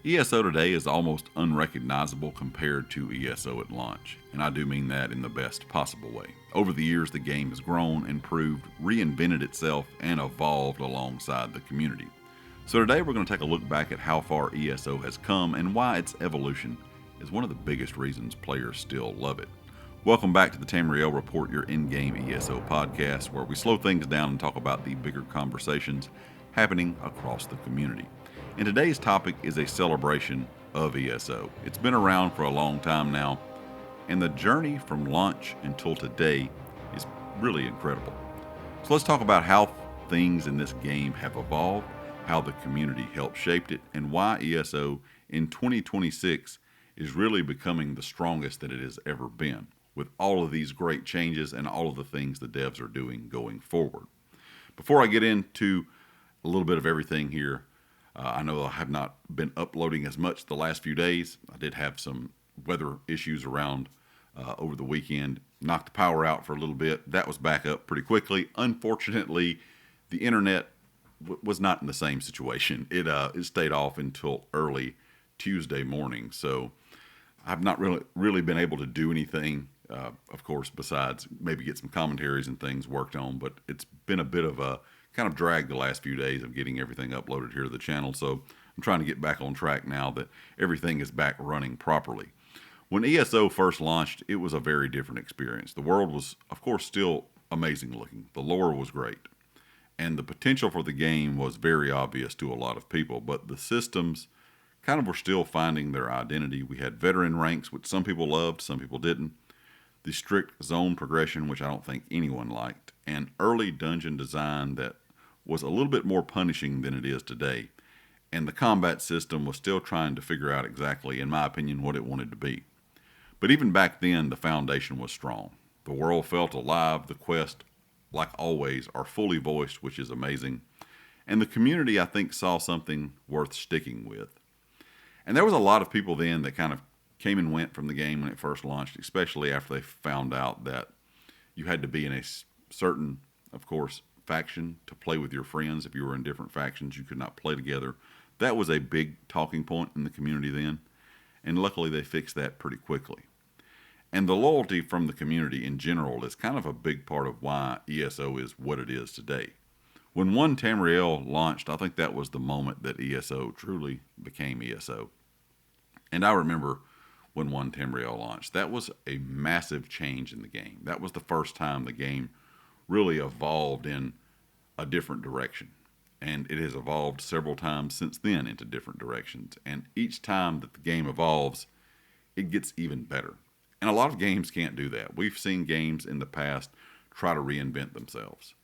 ESO today is almost unrecognizable compared to ESO at launch, and I do mean that in the best possible way. Over the years, the game has grown, improved, reinvented itself, and evolved alongside the community. So today we're going to take a look back at how far ESO has come and why its evolution is one of the biggest reasons players still love it. Welcome back to the Tamriel Report, your in-game ESO podcast, where we slow things down and talk about the bigger conversations happening across the community. And today's topic is a celebration of ESO. It's been around for a long time now, and the journey from launch until today is really incredible. So let's talk about how things in this game have evolved, how the community helped shape it, and why ESO in 2026 is really becoming the strongest that it has ever been, with all of these great changes and all of the things the devs are doing going forward. Before I get into a little bit of everything here, I know I have not been uploading as much the last few days. I did have some weather issues around over the weekend. Knocked the power out for a little bit. That was back up pretty quickly. Unfortunately, the internet was not in the same situation. It stayed off until early Tuesday morning. So I've not really been able to do anything, of course, besides maybe get some commentaries and things worked on. But it's been a bit of a kind of dragged the last few days of getting everything uploaded here to the channel. So I'm trying to get back on track now that everything is back running properly. When ESO first launched, it was a very different experience. The world was, of course, still amazing looking. The lore was great. And the potential for the game was very obvious to a lot of people. But the systems kind of were still finding their identity. We had veteran ranks, which some people loved, some people didn't. The strict zone progression, which I don't think anyone liked, and early dungeon design that was a little bit more punishing than it is today. And the combat system was still trying to figure out exactly, in my opinion, what it wanted to be. But even back then, the foundation was strong. The world felt alive. The quests, like always, are fully voiced, which is amazing. And the community, I think, saw something worth sticking with. And there was a lot of people then that kind of came and went from the game when it first launched, especially after they found out that you had to be in a certain, of course, faction to play with your friends. If you were in different factions, you could not play together. That was a big talking point in the community then, and luckily they fixed that pretty quickly. And the loyalty from the community in general is kind of a big part of why ESO is what it is today. When One Tamriel launched, I think that was the moment that ESO truly became ESO. And I remember when One Tamriel launched, that was a massive change in the game. That was the first time the game really evolved in a different direction. And it has evolved several times since then into different directions. And each time that the game evolves, it gets even better. And a lot of games can't do that. We've seen games in the past try to reinvent themselves,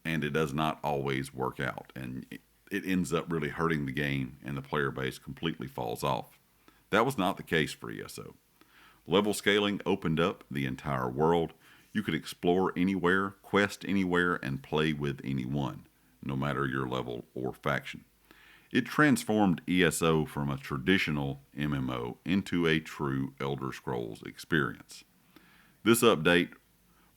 and it does not always work out. And it ends up really hurting the game, and the player base completely falls off. That was not the case for ESO. Level scaling opened up the entire world. You could explore anywhere, quest anywhere, and play with anyone, no matter your level or faction. It transformed ESO from a traditional MMO into a true Elder Scrolls experience. This update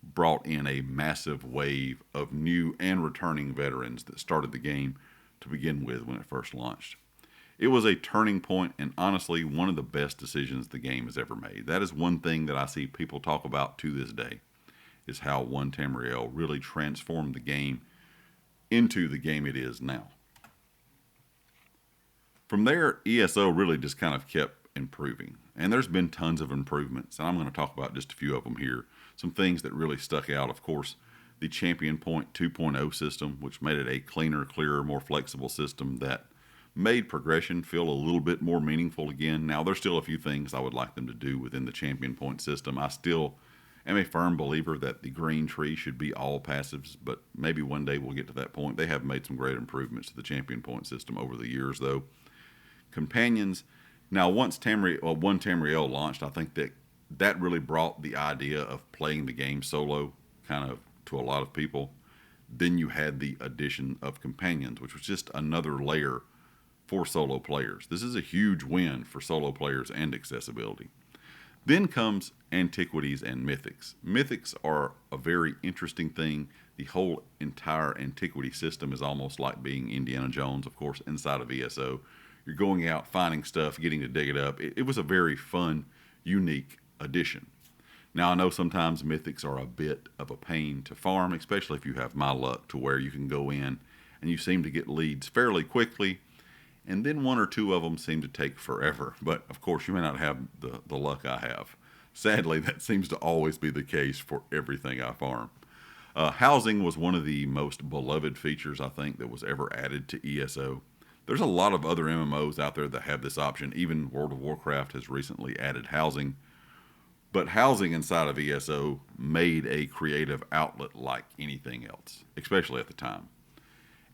brought in a massive wave of new and returning veterans that started the game to begin with when it first launched. It was a turning point and honestly one of the best decisions the game has ever made. That is one thing that I see people talk about to this day, is how One Tamriel really transformed the game into the game it is now. From there, ESO really just kind of kept improving. And there's been tons of improvements, and I'm going to talk about just a few of them here. Some things that really stuck out, of course, the Champion Point 2.0 system, which made it a cleaner, clearer, more flexible system that made progression feel a little bit more meaningful again. Now, there's still a few things I would like them to do within the Champion Point system. I still am a firm believer that the green tree should be all passives, but maybe one day we'll get to that point. They have made some great improvements to the Champion Point system over the years, though. Companions. Now, once One Tamriel launched, I think that really brought the idea of playing the game solo kind of to a lot of people. Then you had the addition of companions, which was just another layer for solo players. This is a huge win for solo players and accessibility. Then comes antiquities and mythics. Mythics are a very interesting thing. The whole entire antiquity system is almost like being Indiana Jones, of course, inside of ESO. You're going out, finding stuff, getting to dig it up. It was a very fun, unique addition. Now, I know sometimes mythics are a bit of a pain to farm, especially if you have my luck to where you can go in and you seem to get leads fairly quickly, and then one or two of them seem to take forever. But of course, you may not have the luck I have. Sadly, that seems to always be the case for everything I farm. Housing was one of the most beloved features I think that was ever added to ESO. There's a lot of other MMOs out there that have this option. Even World of Warcraft has recently added housing. But housing inside of ESO made a creative outlet like anything else, especially at the time.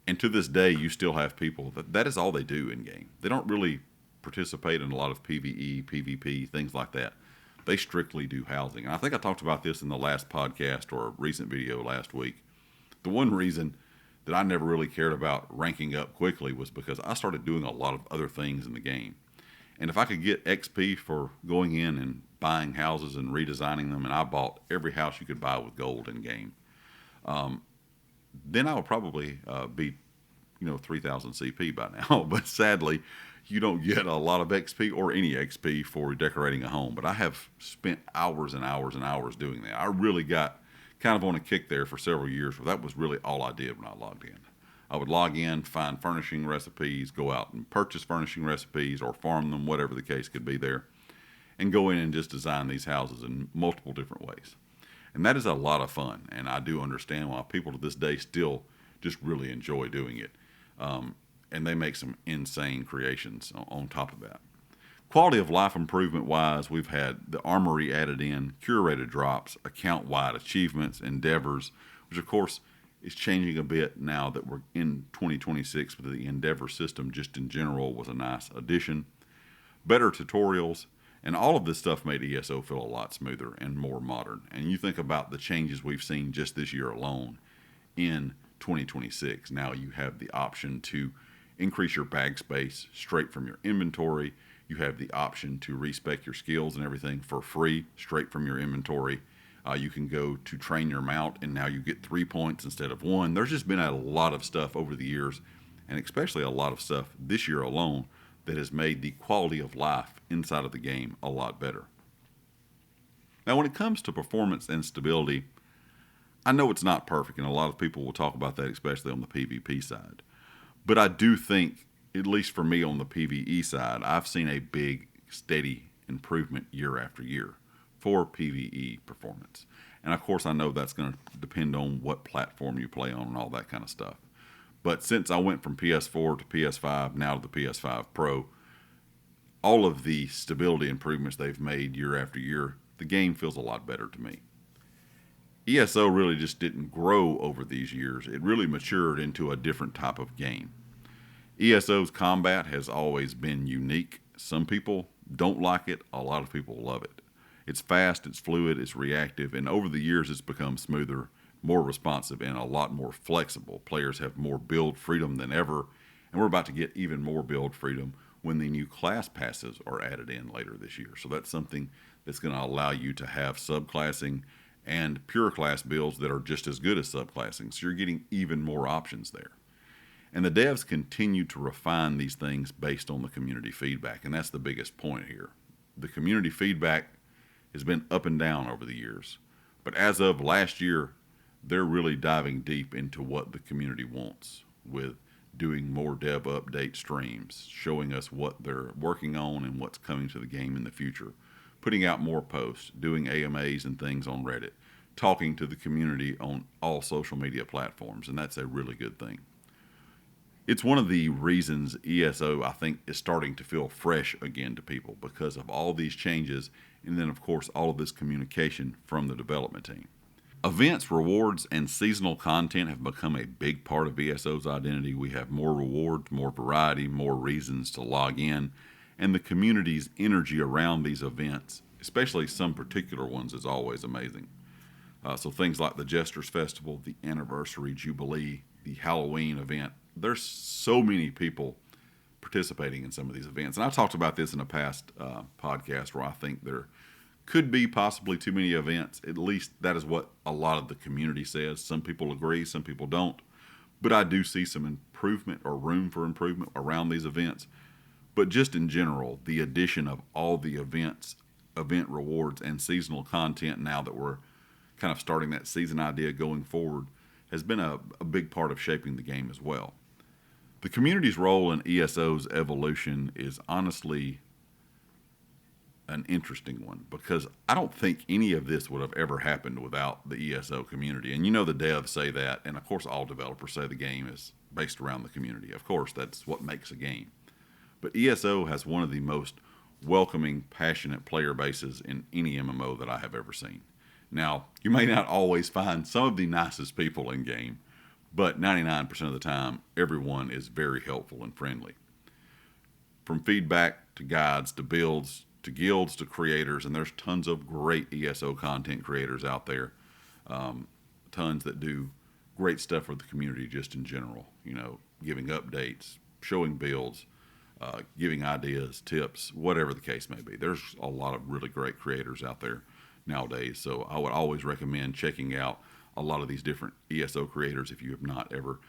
And to this day, you still have people that is all they do in game. They don't really participate in a lot of PvE, PvP, things like that. They strictly do housing. And I think I talked about this in the last podcast or a recent video last week. The one reason that I never really cared about ranking up quickly was because I started doing a lot of other things in the game. And if I could get XP for going in and buying houses and redesigning them, and I bought every house you could buy with gold in game, then I would probably be, 3,000 CP by now. But sadly, you don't get a lot of XP or any XP for decorating a home. But I have spent hours and hours and hours doing that. I really got kind of on a kick there for several years where that was really all I did when I logged in. I would log in, find furnishing recipes, go out and purchase furnishing recipes or farm them, whatever the case could be there, and go in and just design these houses in multiple different ways. And that is a lot of fun, and I do understand why people to this day still just really enjoy doing it. And they make some insane creations on top of that. Quality of life improvement wise, we've had the armory added in, curated drops, account wide achievements, endeavors, which of course is changing a bit now that we're in 2026, but the endeavor system just in general was a nice addition. Better tutorials, and all of this stuff made ESO feel a lot smoother and more modern. And you think about the changes we've seen just this year alone in 2026. Now you have the option to increase your bag space straight from your inventory. You have the option to respec your skills and everything for free straight from your inventory. You can go to train your mount, and now you get 3 points instead of 1. There's just been a lot of stuff over the years, and especially a lot of stuff this year alone, that has made the quality of life inside of the game a lot better. Now, when it comes to performance and stability, I know it's not perfect, and a lot of people will talk about that, especially on the PvP side. But I do think, at least for me on the PvE side, I've seen a big, steady improvement year after year for PvE performance. And of course, I know that's going to depend on what platform you play on and all that kind of stuff. But since I went from PS4 to PS5, now to the PS5 Pro, all of the stability improvements they've made year after year, the game feels a lot better to me. ESO really just didn't grow over these years. It really matured into a different type of game. ESO's combat has always been unique. Some people don't like it. A lot of people love it. It's fast, it's fluid, it's reactive, and over the years it's become smoother, more responsive, and a lot more flexible. Players have more build freedom than ever, and we're about to get even more build freedom when the new class passes are added in later this year. So that's something that's going to allow you to have subclassing and pure class builds that are just as good as subclassing. So you're getting even more options there. And the devs continue to refine these things based on the community feedback, and that's the biggest point here. The community feedback has been up and down over the years, but as of last year, they're really diving deep into what the community wants with doing more dev update streams, showing us what they're working on and what's coming to the game in the future, putting out more posts, doing AMAs and things on Reddit, talking to the community on all social media platforms, and that's a really good thing. It's one of the reasons ESO, I think, is starting to feel fresh again to people because of all these changes and then, of course, all of this communication from the development team. Events, rewards, and seasonal content have become a big part of ESO's identity. We have more rewards, more variety, more reasons to log in, and the community's energy around these events, especially some particular ones, is always amazing. So things like the Jesters Festival, the Anniversary Jubilee, the Halloween event, there's so many people participating in some of these events. And I talked about this in a past podcast where I think there could be possibly too many events. At least that is what a lot of the community says. Some people agree, some people don't. But I do see some improvement or room for improvement around these events. But just in general, the addition of all the events, event rewards, and seasonal content now that we're kind of starting that season idea going forward has been a big part of shaping the game as well. The community's role in ESO's evolution is honestly an interesting one because I don't think any of this would have ever happened without the ESO community. And you know, the devs say that, and of course, all developers say the game is based around the community. Of course, that's what makes a game. But ESO has one of the most welcoming, passionate player bases in any MMO that I have ever seen. Now, you may not always find some of the nicest people in game, but 99% of the time, everyone is very helpful and friendly. From feedback to guides to builds to guilds to creators, and there's tons of great ESO content creators out there, tons that do great stuff for the community just in general, you know, giving updates, showing builds, giving ideas, tips, whatever the case may be. There's a lot of really great creators out there nowadays, so I would always recommend checking out a lot of these different ESO creators if you have not ever,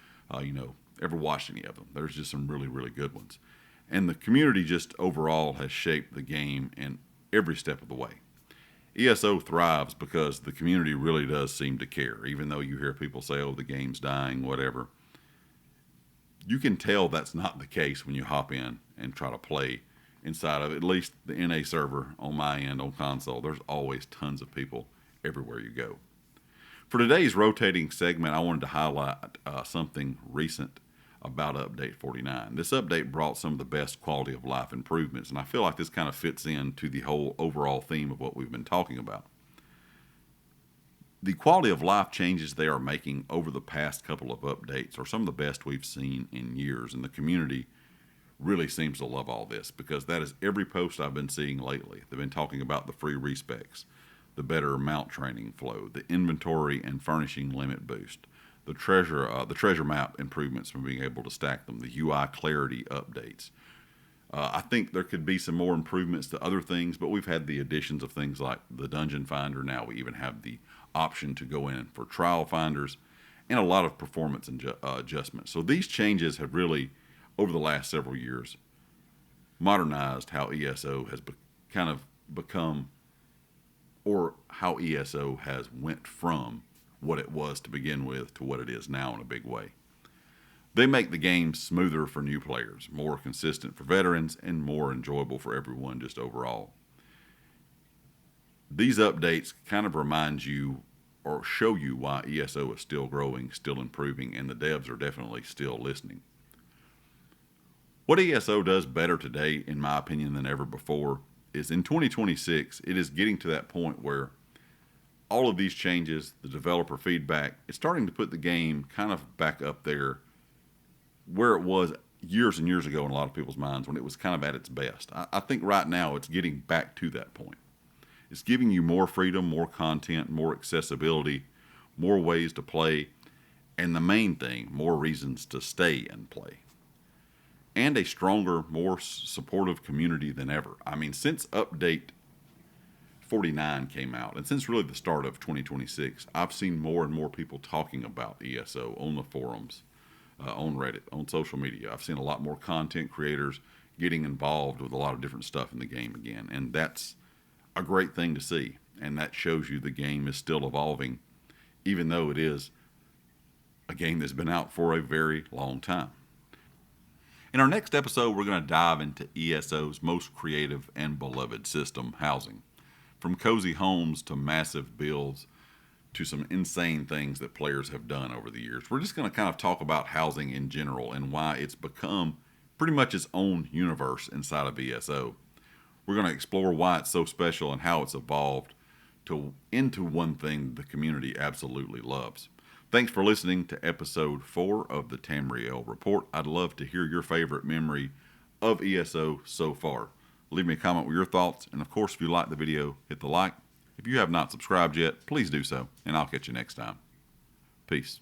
ever watched any of them. There's just some really, really good ones. And the community just overall has shaped the game in every step of the way. ESO thrives because the community really does seem to care, even though you hear people say, oh, the game's dying, whatever. You can tell that's not the case when you hop in and try to play inside of at least the NA server on my end on console. There's always tons of people everywhere you go. For today's rotating segment, I wanted to highlight something recent about Update 49. This update brought some of the best quality of life improvements, and I feel like this kind of fits into the whole overall theme of what we've been talking about. The quality of life changes they are making over the past couple of updates are some of the best we've seen in years, and the community really seems to love all this because that is every post I've been seeing lately. They've been talking about the free respecs, the better mount training flow, the inventory and furnishing limit boost, the treasure map improvements from being able to stack them, the UI clarity updates. I think there could be some more improvements to other things, but we've had the additions of things like the dungeon finder. Now we even have the option to go in for trial finders and a lot of performance adjustments. So these changes have really, over the last several years, modernized how ESO has kind of become, or how ESO has went from what it was to begin with to what it is now in a big way. They make the game smoother for new players, more consistent for veterans, and more enjoyable for everyone just overall. These updates kind of remind you or show you why ESO is still growing, still improving, and the devs are definitely still listening. What ESO does better today, in my opinion, than ever before is in 2026, it is getting to that point where all of these changes, the developer feedback, it's starting to put the game kind of back up there where it was years and years ago in a lot of people's minds when it was kind of at its best. I think right now it's getting back to that point. It's giving you more freedom, more content, more accessibility, more ways to play, and the main thing, more reasons to stay and play. And a stronger, more supportive community than ever. I mean, since Update 49 came out, and since really the start of 2026, I've seen more and more people talking about ESO on the forums, on Reddit, on social media. I've seen a lot more content creators getting involved with a lot of different stuff in the game again, and that's a great thing to see. And that shows you the game is still evolving, even though it is a game that's been out for a very long time. In our next episode, we're going to dive into ESO's most creative and beloved system, housing. From cozy homes to massive builds to some insane things that players have done over the years. We're just going to kind of talk about housing in general and why it's become pretty much its own universe inside of ESO. We're going to explore why it's so special and how it's evolved into one thing the community absolutely loves. Thanks for listening to episode 4 of the Tamriel Report. I'd love to hear your favorite memory of ESO so far. Leave me a comment with your thoughts, and of course, if you like the video, hit the like. If you have not subscribed yet, please do so, and I'll catch you next time. Peace.